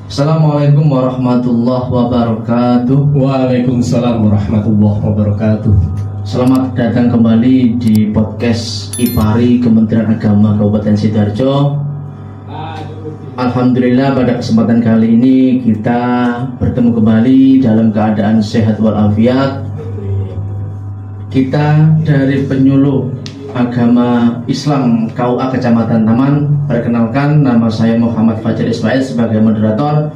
Assalamualaikum warahmatullahi wabarakatuh. Waalaikumsalam warahmatullahi wabarakatuh. Selamat datang kembali di podcast IPARI Kementerian Agama Kabupaten Sidoarjo. Alhamdulillah pada kesempatan kali ini kita bertemu kembali dalam keadaan sehat walafiat. Kita dari penyuluh agama Islam KUA Kecamatan Taman. Perkenalkan, nama saya Muhammad Fajar Ismail sebagai moderator,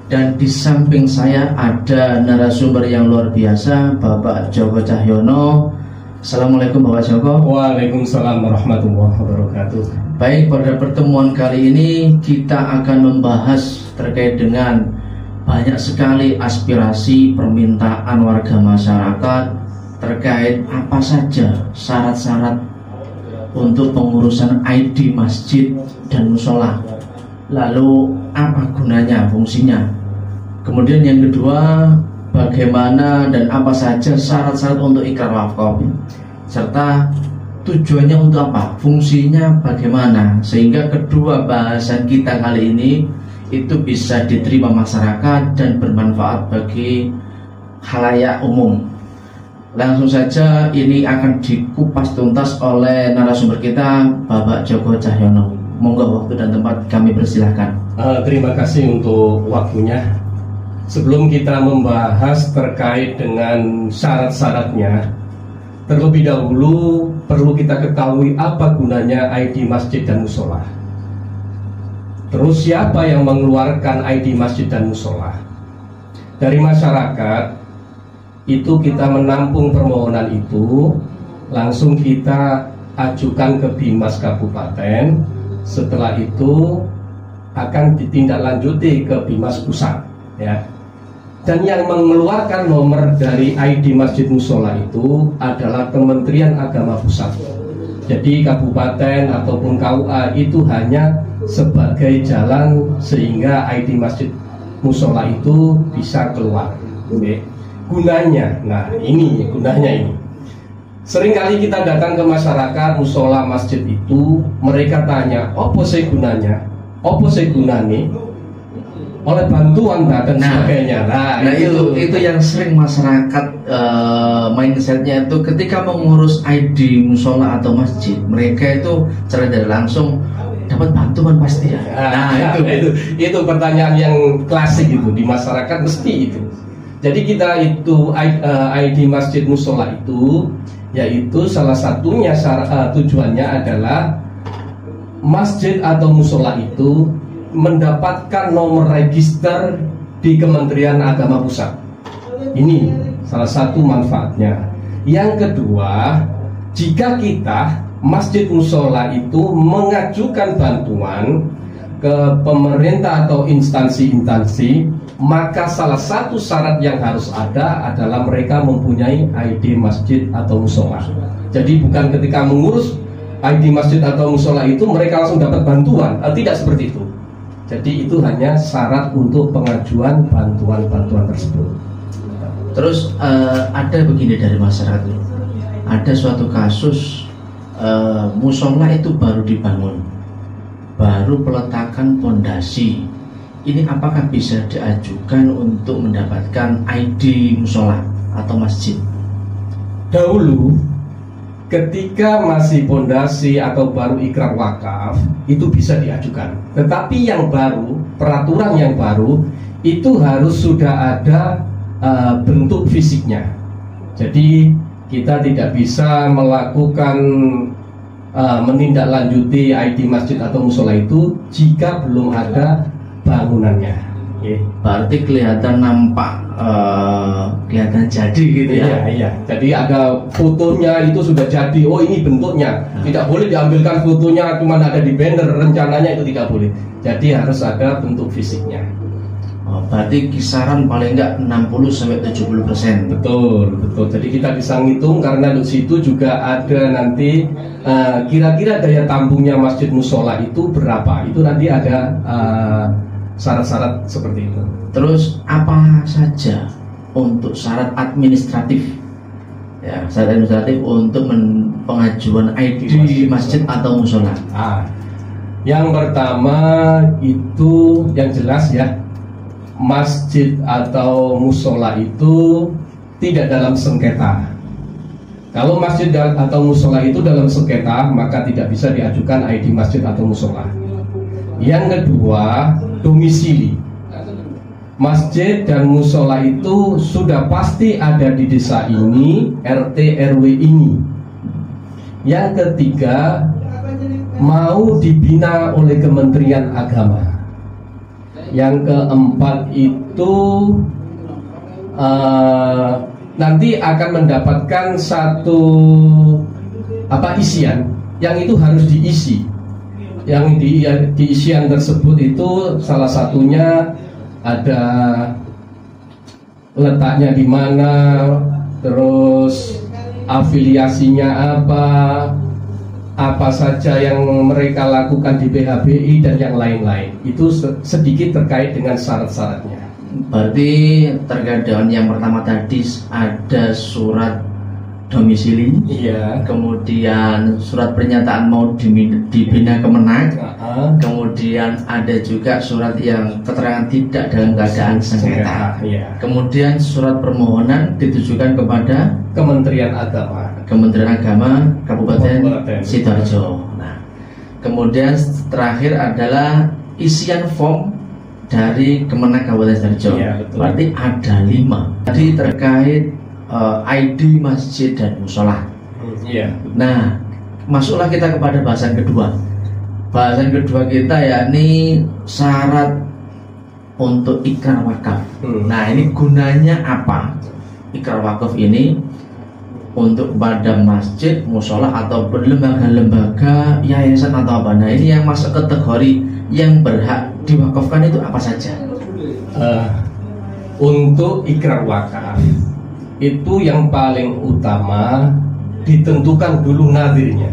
dan di samping saya ada narasumber yang luar biasa, Bapak Joko Cahyono. Assalamualaikum Bapak Joko. Waalaikumsalam warahmatullahi wabarakatuh. Baik, pada pertemuan kali ini kita akan membahas terkait dengan banyak sekali aspirasi permintaan warga masyarakat terkait apa saja syarat-syarat untuk pengurusan ID masjid dan musola. Lalu apa gunanya, fungsinya? Kemudian yang kedua, bagaimana dan apa saja syarat-syarat untuk ikrar wakaf, serta tujuannya untuk apa, fungsinya bagaimana, sehingga kedua bahasan kita kali ini itu bisa diterima masyarakat dan bermanfaat bagi khalayak umum. Langsung saja ini akan dikupas tuntas oleh narasumber kita, Bapak Joko Cahyono. Monggo, waktu dan tempat kami persilahkan. Terima kasih untuk waktunya. Sebelum kita membahas terkait dengan syarat-syaratnya, terlebih dahulu perlu kita ketahui apa gunanya ID masjid dan musola. Terus siapa yang mengeluarkan ID masjid dan musola? Dari masyarakat itu kita menampung permohonan itu, langsung kita ajukan ke Bimas Kabupaten. Setelah itu akan ditindaklanjuti ke Bimas Pusat, ya. Dan yang mengeluarkan nomor dari ID Masjid Musola itu adalah Kementerian Agama Pusat. Jadi kabupaten ataupun KUA itu hanya sebagai jalan sehingga ID Masjid Musola itu bisa keluar. Oke. Gunanya, nah ini gunanya ini. Seringkali kita datang ke masyarakat musola masjid itu, mereka tanya, apa sih gunanya? Apa sih gunanya? Oleh bantuan dan sebagainya. Nah itu yang sering masyarakat mindsetnya itu ketika mengurus ID musola atau masjid, mereka itu secara tidak langsung dapat bantuan pasti ya. Itu pertanyaan yang klasik itu di masyarakat, mesti itu. Jadi kita itu ID Masjid Musola itu, yaitu salah satunya tujuannya adalah masjid atau musola itu mendapatkan nomor register di Kementerian Agama Pusat. Ini salah satu manfaatnya. Yang kedua, jika kita masjid musola itu mengajukan bantuan ke pemerintah atau instansi-instansi, maka salah satu syarat yang harus ada adalah mereka mempunyai ID masjid atau musola. Jadi bukan ketika mengurus ID masjid atau musola itu mereka langsung dapat bantuan, tidak seperti itu. Jadi itu hanya syarat untuk pengajuan bantuan-bantuan tersebut. Terus ada begini dari masyarakat, ada suatu kasus musola itu baru dibangun, baru peletakan pondasi. Ini apakah bisa diajukan untuk mendapatkan ID musola atau masjid? Dahulu ketika masih pondasi atau baru ikrar wakaf itu bisa diajukan. Tetapi yang baru, peraturan yang baru itu harus sudah ada bentuk fisiknya. Jadi kita tidak bisa melakukan menindaklanjuti ID masjid atau musola itu jika belum ada bangunannya. Berarti kelihatan nampak, kelihatan jadi gitu ya. Iya. Jadi ada fotonya itu sudah jadi. Oh ini bentuknya. Tidak boleh diambilkan fotonya cuma ada di banner, rencananya itu tidak boleh. Jadi harus ada bentuk fisiknya. Berarti kisaran paling enggak 60-70%. Betul. Jadi kita bisa ngitung karena di situ juga ada nanti kira-kira daya tampungnya masjid musola itu berapa. Itu nanti ada syarat-syarat seperti itu. Terus apa saja untuk syarat administratif? Ya, syarat administratif untuk pengajuan ID masjid atau musola. Yang pertama itu yang jelas ya, masjid atau musola itu tidak dalam sengketa. Kalau masjid atau musola itu dalam sengketa, maka tidak bisa diajukan ID masjid atau musola. Yang kedua, domisili. Masjid dan musola itu sudah pasti ada di desa ini, RT RW ini. Yang ketiga, mau dibina oleh Kementerian Agama. Yang keempat itu nanti akan mendapatkan satu isian yang itu harus diisi. Yang di isian tersebut itu salah satunya ada letaknya di mana, terus afiliasinya apa saja yang mereka lakukan di PHBI dan yang lain-lain. Itu sedikit terkait dengan syarat-syaratnya. Berarti terkait dengan yang pertama tadi ada surat domisili, iya. Kemudian surat pernyataan mau dibina Kemenak, kemudian ada juga surat yang keterangan tidak dalam keadaan sengketa, iya. Kemudian surat permohonan ditujukan kepada Kementerian Agama Kabupaten Sidoarjo. Nah, kemudian terakhir adalah isian form dari Kemenak Kabupaten Sidoarjo. Ya, berarti ada 5. Tadi terkait ID masjid dan musola. Iya. Nah, masuklah kita kepada bahasan kedua. Bahasan kedua kita yakni syarat untuk ikrar wakaf. Nah, ini gunanya apa? Ikrar wakaf ini untuk kepada masjid, musola ataupun lembaga-lembaga, yayasan atau apa. Nah, ini yang masuk kategori yang berhak diwakafkan itu apa saja? Untuk ikrar wakaf itu yang paling utama ditentukan dulu nadirnya.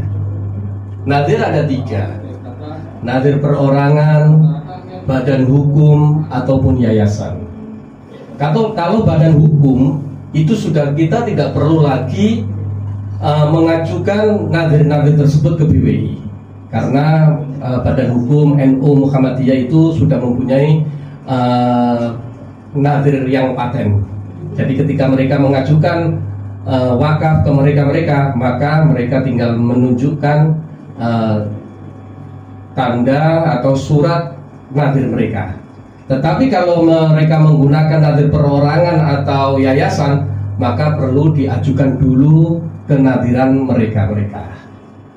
Nadir ada 3. Nadir perorangan, badan hukum ataupun yayasan. Kalau badan hukum itu sudah kita tidak perlu lagi mengajukan nadir-nadir tersebut ke BWI, karena badan hukum NU Muhammadiyah itu sudah mempunyai nadir yang paten. Jadi ketika mereka mengajukan wakaf ke mereka, maka mereka tinggal menunjukkan tanda atau surat nadir mereka. Tetapi kalau mereka menggunakan nadir perorangan atau yayasan, maka perlu diajukan dulu kenadiran mereka.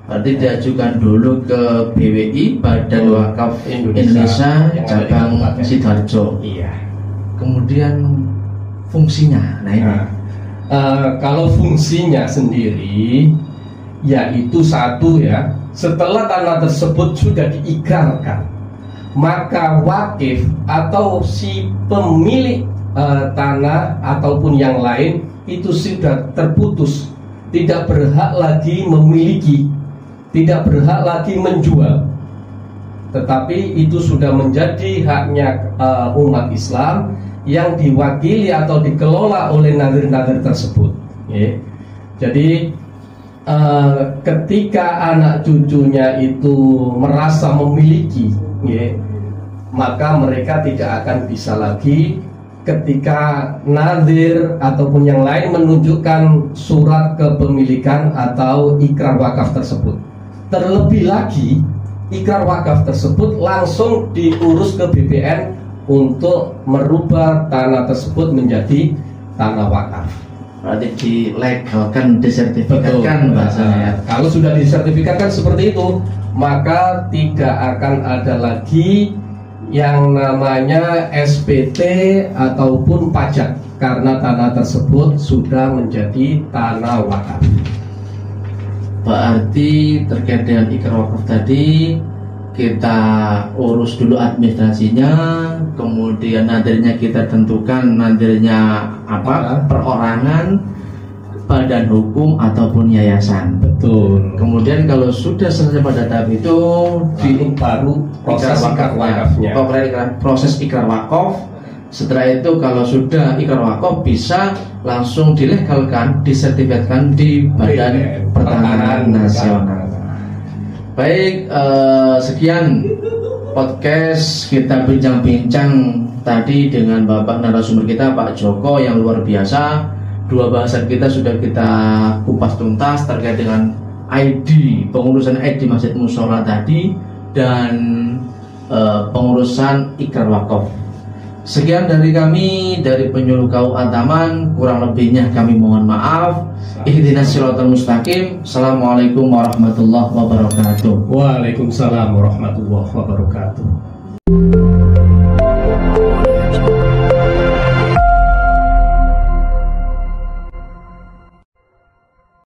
Berarti diajukan dulu ke BWI, Badan Wakaf Indonesia cabang Sidoarjo. Iya. Kemudian fungsinya, nah ini. Kalau fungsinya sendiri, yaitu satu ya, setelah tanah tersebut sudah diikrarkan, maka wakif atau si pemilik tanah ataupun yang lain itu sudah terputus, tidak berhak lagi memiliki, tidak berhak lagi menjual, tetapi itu sudah menjadi haknya umat Islam yang diwakili atau dikelola oleh nadir-nadir tersebut. Jadi ketika anak cucunya itu merasa memiliki, maka mereka tidak akan bisa lagi ketika nadir ataupun yang lain menunjukkan surat kepemilikan atau ikrar wakaf tersebut. Terlebih lagi, ikrar wakaf tersebut langsung diurus ke BPN untuk merubah tanah tersebut menjadi tanah wakaf. Berarti dilegalkan, disertifikatkan bahasanya. Kalau sudah disertifikatkan seperti itu, maka tidak akan ada lagi yang namanya SPT ataupun pajak, karena tanah tersebut sudah menjadi tanah wakaf. Berarti terkait dengan ikrar wakaf tadi, kita urus dulu administrasinya, kemudian nadirnya kita tentukan nadirnya apa, perorangan, badan hukum ataupun yayasan. Betul. Kemudian kalau sudah selesai pada tahap itu, baru proses ikrar wakafnya. Proses ikrar wakaf. Setelah itu kalau sudah ikrar wakaf bisa langsung dilegalkan, disertifikatkan di Badan Pertanahan Nasional. Baik, sekian podcast kita bincang-bincang tadi dengan Bapak narasumber kita Pak Joko yang luar biasa. Dua bahasan kita sudah kita kupas tuntas terkait dengan ID, pengurusan ID Masjid Mushola tadi, dan pengurusan ikrar wakaf. Sekian dari kami, dari penyuluh KUA Taman, kurang lebihnya kami mohon maaf. Ihdinas siratal mustaqim. Assalamualaikum warahmatullahi wabarakatuh. Waalaikumsalam warahmatullahi wabarakatuh.